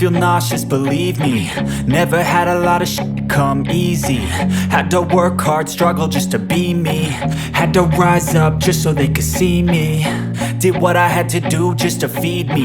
feel nauseous, believe me. Never had a lot of shit come easy. Had to work hard, struggle just to be me. Had to rise up just so they could see me. Did what I had to do just to feed me.